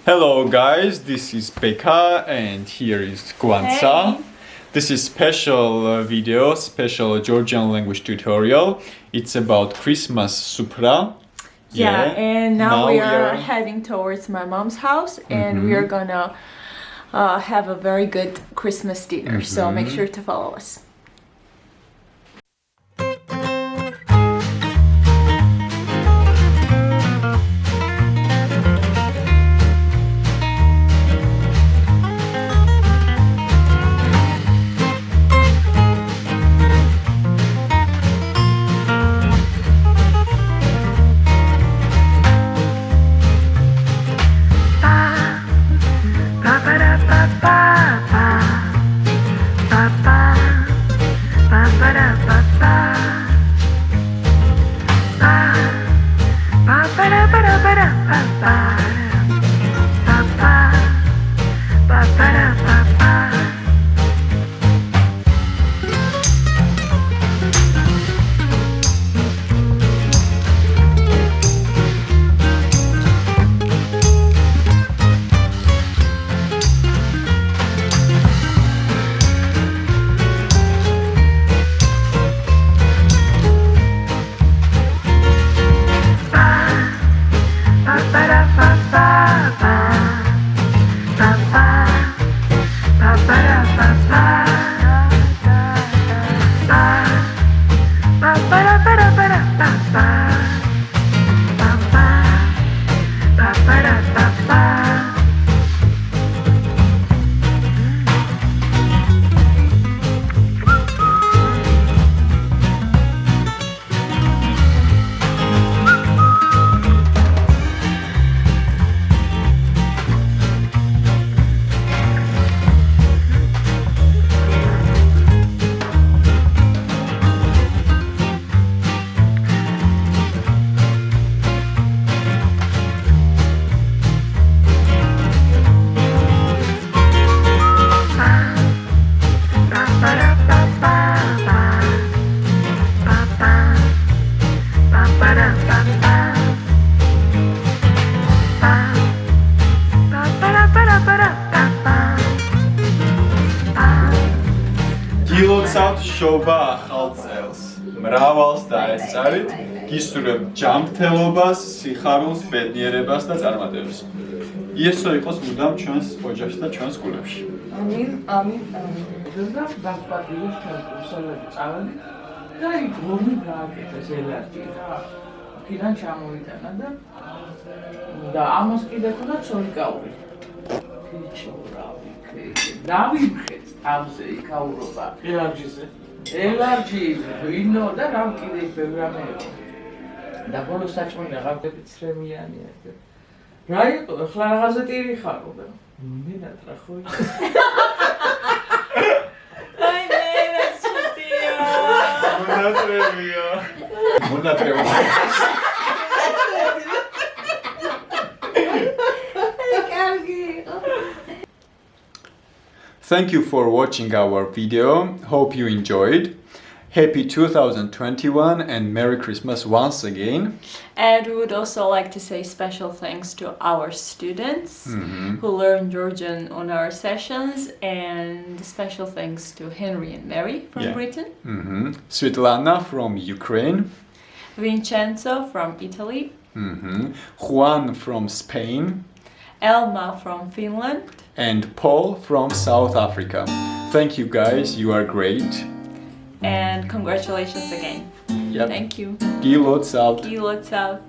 Hello guys, this is Beka and here is Gvantsa. Hey. This is special video, special Georgian language tutorial. It's about Christmas Supra. Yeah, and now we are heading towards my mom's house and we are gonna have a very good Christmas dinner. So make sure to follow us. გილოცავთ შობა ახალ წელს, მრავალს დაესწარით, გისურვებთ ჯანმრთელობას, სიხარულს, ბედნიერებას და წარმატებას. იესო იყოს მუდამ ჩვენს ოჯახში და ჩვენს გულებში. ამინ, ამინ, ამინ. ზოგადად გასპატიოს ჩვენს კურსელები წავედით და იქ რომი გააკეთეს ელარჯი რა. აქედან ჩამოვიტანა და ამას კიდე ქონდა ცოლიკაური. ფიჩო რა ვიქე. დავიმხე თავზე იქაურობა. ელარჯიზე. ელარჯი, ვინო და რა კიდე ბევრი რამე იყო. და ბოლოს საჭმელი აღარ ცრემლიანია. რა იყო? ახლა რაღაცა ტირი ხარო და მინატრა ხო? Ay, nena, chutia. მონატრევია. Thank you for watching our video. Hope you enjoyed. Happy 2021 and Merry Christmas once again. And we would also like to say special thanks to our students who learn Georgian on our sessions, and special thanks to Henry and Mary from Britain, Svetlana from Ukraine, Vincenzo from Italy, Juan from Spain, Elma from Finland, and Paul from South Africa. Thank you guys, you are great. and congratulations again. Yep. Thank you. Gilotsaut. Gilotsaut.